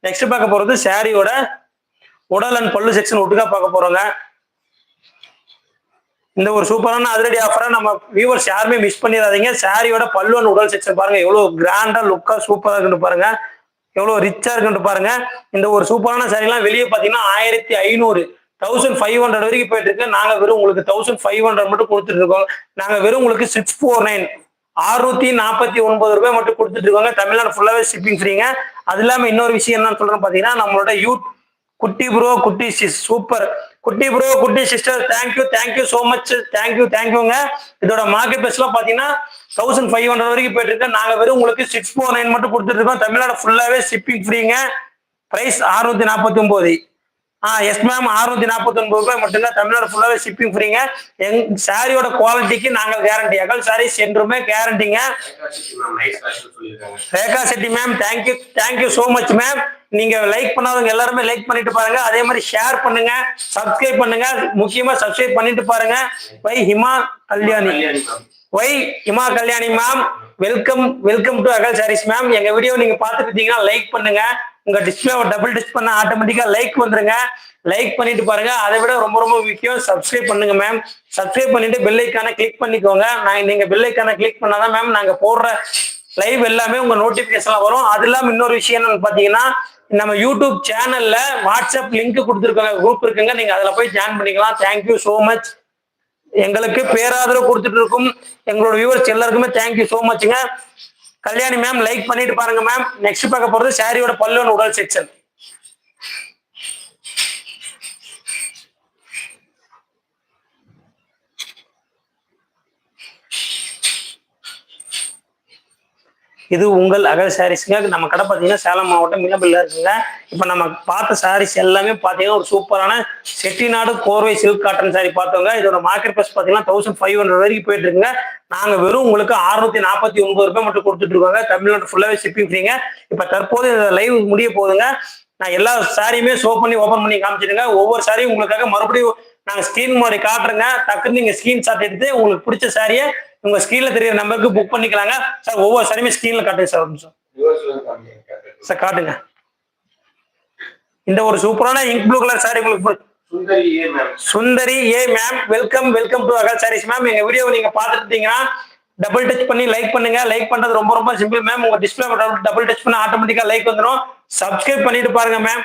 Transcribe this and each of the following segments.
Next பார்க்க போறது சாரியோட உடல் அண்ட் பல்லு செக்ஷன் ஒட்டுக்கா பார்க்க போறோங்க. இந்த ஒரு சூப்பரான அதிரடி ஆஃபரை நம்ம வியூவர்ஸ் யாருமே மிஸ் பண்ணிடாதீங்க. சாரியோட பல்லு அண்ட் உடல் செக்ஷன் பாருங்க, எவ்வளவு கிராண்டா லுக்கா சூப்பரா இருக்குன்னு பாருங்க, எவ்வளவு ரிச்சா இருக்குன்னு பாருங்க. இந்த ஒரு சூப்பரான சாரி எல்லாம் வெளியே பாத்தீங்கன்னா 1500 1500 வரைக்கும் போயிட்டு இருக்கு. நாங்க வெறும் உங்களுக்கு 1500 மட்டும் கொடுத்துட்டு இருக்கோம். நாங்க வெறும் உங்களுக்கு 649 649 ரூபாய் மட்டும் கொடுத்துட்டு இருக்கோங்க. தமிழ்நாடு ஃபுல்லாவே ஷிப்பிங் ஃப்ரீங்க. அது இல்லாம இன்னொரு விஷயம் என்னன்னு சொல்றேன் பாத்தீங்கன்னா, நம்மளோட குட்டி ப்ரோ குட்டி சூப்பர் குட்டி ப்ரோ குட்டி சிஸ்டர், தேங்க்யூ சோ மச், தேங்க்யூங்க. இதோட மார்க்கெட் பிரைஸ் எல்லாம் பாத்தீங்கன்னா 1500 வரைக்கும் போயிட்டு இருக்கு. நாங்க வெறும் உங்களுக்கு 649 மட்டும் கொடுத்துட்டு இருக்கோம். தமிழ்நாடு ஃபுல்லாவே ஷிப்பிங் ஃப்ரீங்க. பிரைஸ் 649. எஸ் மேம், 649 ரூபாய் மட்டும்தான். தமிழ்நாடு ஃபுல்லாவே ஷிப்பிங் ஃப்ரீங்க. எங் சாரியோட குவாலிட்டிக்கு நாங்கள் கேரண்டி. அகல் சாரீஸ் என்றுமே கேரண்டிங்க. Rekha Chetty ma'am, thank you so much ma'am. நீங்க லைக் பண்ணாதவங்க எல்லாருமே லைக் பண்ணிட்டு பாருங்க. அதே மாதிரி ஷேர் பண்ணுங்க, சப்ஸ்கிரைப் பண்ணுங்க. முக்கியமா சப்ஸ்கிரைப் பண்ணிட்டு பாருங்க. Hima Kalyani ma'am, welcome to அகல் சாரீஸ் மேம். எங்க வீடியோ நீங்க பார்த்துட்டு இருந்தீங்கன்னா லைக் பண்ணுங்க. உங்க டிஸ்பிளே டபுள் டச் பண்ண ஆட்டோமேட்டிக்கா லைக் வந்துருங்க. லைக் பண்ணிட்டு பாருங்க. அதை விட ரொம்ப ரொம்ப முக்கியம் சப்ஸ்கிரைப் பண்ணுங்க மேம். சப்ஸ்கிரைப் பண்ணிட்டு பெல் ஐக்கான கிளிக் பண்ணிக்கோங்க. நீங்க பெல் ஐக்கான கிளிக் பண்ணாதான் மேம் நாங்க போடுற லைவ் எல்லாமே உங்க நோட்டிபிகேஷன்ல வரும். அது இல்லாம இன்னொரு விஷயம் என்னன்னு பாத்தீங்கன்னா, நம்ம யூடியூப் சேனல்ல வாட்ஸ்அப் லிங்க் கொடுத்துருக்காங்க, குரூப் இருக்குங்க. நீங்க அதுல போய் ஜாயின் பண்ணிக்கலாம். Thank you so much. எங்களுக்கு பேராதரவு கொடுத்துட்டு இருக்கும் எங்களோட வியூவர்ஸ் எல்லாருக்குமே தேங்க்யூ சோ மச்ங்க. கல்யாணி மேம் லைக் பண்ணிட்டு பாருங்க மேம். நெக்ஸ்ட் பார்க்க போறது சாரியோட பல்லு அண்ட் உடல் செக்ஷன். இது உங்கள் அகல் சாரீஸ்ங்க. நம்ம கடை பார்த்தீங்கன்னா சேலம் மாவட்டம் மில்லபில்ல இருக்குங்க. இப்போ நம்ம பார்த்த சாரீஸ் எல்லாமே பார்த்தீங்கன்னா ஒரு சூப்பரான செட்டிநாடு கோர்வை சில்க் காட்டன் சாரி பார்த்தோங்க. இதோட மார்க்கெட் பிரைஸ் பார்த்தீங்கன்னா 1500 வரைக்கும் போயிட்டு இருக்குங்க. நாங்கள் வெறும் உங்களுக்கு 649 ரூபாய் மட்டும் கொடுத்துட்டு இருக்கோங்க. தமிழ்நாடு ஃபுல்லாவே ஷிப்பிங் ஃப்ரீங்க. இப்போ தற்போது லைவ் முடிய போகுதுங்க. நான் எல்லா சாரியுமே ஷோ பண்ணி ஓப்பன் பண்ணி காமிச்சிடுங்க. ஒவ்வொரு சாரியும் உங்களுக்காக மறுபடியும் நாங்கள் ஸ்கிரீன் முன்னாடி காட்டுறேங்க. டக்குன்னு நீங்கள் ஸ்கிரீன்ஷாட் எடுத்து உங்களுக்கு பிடிச்ச சாரியை உங்க ஸ்கிரீன்ல தெரியற நம்பருக்கு புக் பண்ணிக்கலாங்க சார். ஒவ்வொரு சாரியுமே ஸ்கிரீன்ல காட்டுங்க சார். ஒரு நிமிஷம் சார் காட்டுங்க. இந்த ஒரு சூப்பரான இங்க் ப்ளூ கலர் சாரி உங்களுக்கு சுந்தரி ஏ மேம், வெல்கம் டு அகல் சாரீஸ் மேம். எங்க வீடியோ நீங்க பார்த்துட்டு இருந்தீங்கன்னா டபுள் டச் பண்ணி லைக் பண்ணுங்க. லைக் பண்றது ரொம்ப ரொம்ப சிம்பிள் மேம். உங்க டிஸ்பிளே டபுள் டச் பண்ண ஆட்டோமேட்டிக்கா லைக் வந்துடும். சப்ஸ்கிரைப் பண்ணிட்டு பாருங்க மேம்.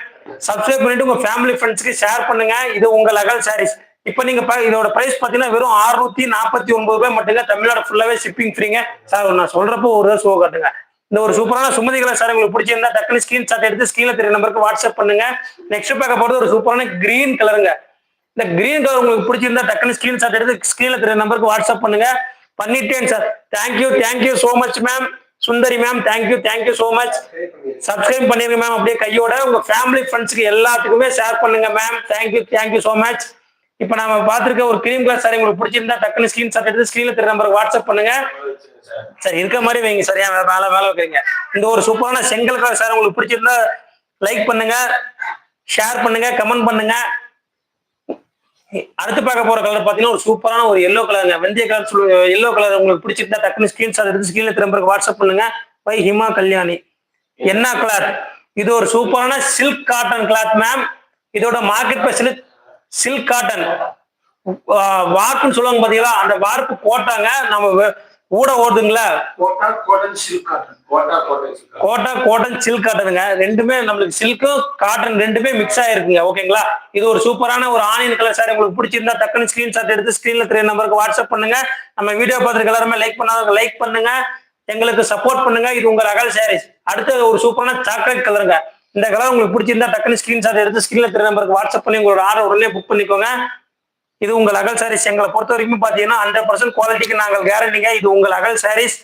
சப்ஸ்கிரைப் பண்ணிட்டு உங்க ஃபேமிலி ஃப்ரெண்ட்ஸ்க்கு ஷேர் பண்ணுங்க. இது உங்கள் அகல் சாரீஸ். இப்போ நீங்க இதோட பிரைஸ் பாத்தீங்கன்னா வெறும் 649 ரூபாய் மட்டுங்க. தமிழ்நாடு ஃபுல்லாவே ஷிப்பிங் ஃப்ரீங்க சார். நான் சொல்றப்போ ஒரு ஷோ காட்டுங்க. இந்த ஒரு சூப்பரான சுமதி கலர் சார் உங்களுக்கு பிடிச்சிருந்தா டக்குனு ஸ்கிரீன்ஷாட் எடுத்து ஸ்கிரீன்ல தெரிய நம்பருக்கு வாட்ஸ்அப் பண்ணுங்க. நெக்ஸ்ட் பார்க்க போறது ஒரு சூப்பரான கிரீன் கலருங்க. இந்த கிரீன் கலர் உங்களுக்கு பிடிச்சிருந்தா டக்குனு ஸ்கிரீன்ஷாட் எடுத்து ஸ்கிரீன்ல தெரிய நம்பருக்கு வாட்ஸ்அப் பண்ணுங்க. பண்ணிட்டேன் sir. Thank you so much ma'am. Sundari ma'am, thank you so much. Subscribe பண்ணிருங்க மேம். அப்படியே கையோட உங்க ஃபேமிலி ஃப்ரெண்ட்ஸ்க்கு எல்லாத்துக்குமே ஷேர் பண்ணுங்க மேம். Thank you so much. இப்போ நம்ம பார்த்துருக்க ஒரு கிரீம் கலர் சாரி உங்களுக்கு பிடிச்சிருந்தா டக்குனு ஸ்கிரீன்ஷாட் எடுத்து ஸ்கிரீன்ல தெரிய நம்பருக்கு வாட்ஸ்அப் பண்ணுங்க. சரி இருக்க மாதிரி வைங்க. சரியா மேல வைக்கிறீங்க. இந்த ஒரு சூப்பரான செங்கல் கலர் சாரி உங்களுக்கு பிடிச்சிருந்தா லைக் பண்ணுங்க, ஷேர் பண்ணுங்க, கமெண்ட் பண்ணுங்க. அடுத்து பார்க்க போற கலர் பாத்தீங்கன்னா ஒரு சூப்பரான ஒரு எல்லோ கலருங்க. வெந்தய கலர் எல்லோ கலர் உங்களுக்கு பிடிச்சிருந்தா டக்குனு ஸ்கிரீன்ஷாட் எடுத்து ஸ்கிரீன்ல தெரிய நம்பருக்கு வாட்ஸ்அப் பண்ணுங்க. ஹிமா கல்யாணி. என்ன கிளாத்? இது ஒரு சூப்பரான சில்க் காட்டன் கிளாத் மேம். இதோட மார்க்கெட் பிரைஸ் சில்க் காட்டன் வார்ப்புன்னு சொல்லுவாங்க பாத்தீங்களா, அந்த வார்ப்பு போட்டாங்க. நம்ம ஊட ஓடுதுங்களா, கோட்டா கோட்டன் சில்க் காட்டனுங்க. ரெண்டுமே நம்மளுக்கு சில்க்கும் காட்டன் ரெண்டுமே மிக்ஸ் ஆயிருக்குங்க. ஓகேங்களா. இது ஒரு சூப்பரான ஒரு ஆனியன் கலர் சாரி உங்களுக்கு பிடிச்சிருந்தா டக்குனு ஸ்கிரீன்ஷாட் எடுத்து ஸ்கிரீன்ல தெரிய நம்பருக்கு வாட்ஸ்அப் பண்ணுங்க. நம்ம வீடியோ பார்த்துருக்க எல்லாருமே லைக் பண்ணாதவங்க லைக் பண்ணுங்க, எங்களுக்கு சப்போர்ட் பண்ணுங்க. இது உங்க அகல் சாரீஸ். அடுத்து ஒரு சூப்பரான சாக்லேட் கலருங்க. இந்த கலர் உங்களுக்கு பிடிச்சிருந்தா டக்குனு ஸ்கிரீன்ஷாட் எடுத்து ஸ்கிரீன்ல தெரிய நம்பருக்கு வாட்ஸ்அப் பண்ணி உங்களோட ஆர்டர் உடனே புக் பண்ணிக்கோங்க. இது உங்கள் அகல் சாரீஸ். எங்களை பொறுத்த வரைக்கும் பாத்தீங்கன்னா 100% குவாலிட்டிக்கு நாங்கள் கேரண்டிங்க. இது உங்கள் அகல் சாரீஸ்.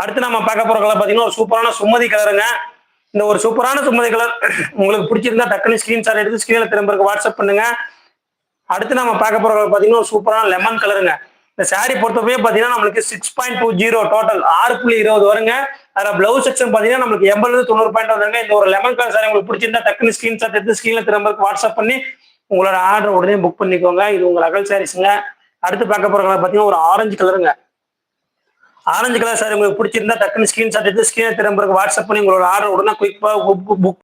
அடுத்து நம்ம பார்க்க போற கலர் பாத்தீங்கன்னா ஒரு சூப்பரான சுமதி கலருங்க. இந்த ஒரு சூப்பரான சுமதி கலர் உங்களுக்கு பிடிச்சிருந்தா டக்குனு ஸ்கிரீன்ஷாட் எடுத்து ஸ்கிரீன்ல தெரிய நம்பருக்கு வாட்ஸ்அப் பண்ணுங்க. அடுத்து நம்ம பார்க்க போற கலர் பாத்தீங்கன்னா ஒரு சூப்பரான லெமன் கலருங்க. இந்த சாரி பொறுத்தவரையே பாத்தீங்கன்னா நம்மளுக்கு 6.20 டோட்டல் 6.20 வருங்க. அதில் பிளவுஸ் செக்ஷன் பாத்தீங்கன்னா நம்மளுக்கு 80-90 பாயிண்ட் வருங்க. இந்த ஒரு லெமன் கலர் சாரி உங்களுக்கு பிடிச்சிருந்தா டக்குனு ஸ்கிரீன்ஷாட் எடுத்து ஸ்கிரீன்ல தெரிய நம்பருக்கு வாட்ஸ்அப் பண்ணி உங்களோட ஆர்டர் உடனே புக் பண்ணிக்கோங்க. இது உங்கள் அகல் சாரீஸ்ங்க. அடுத்து பார்க்க போற கலர் பாத்தீங்கன்னா ஒரு ஆரஞ்சு கலருங்க. ஆரஞ்சு கலர் சாரி உங்களுக்கு பிடிச்சிருந்தா டக்குன்னு ஸ்கிரீன்ஷாட் எடுத்து ஸ்கிரீனை திரும்ப வாட்ஸ்அப் பண்ணி உங்களோட ஆர்டர் உடனே குயிக்காக புக்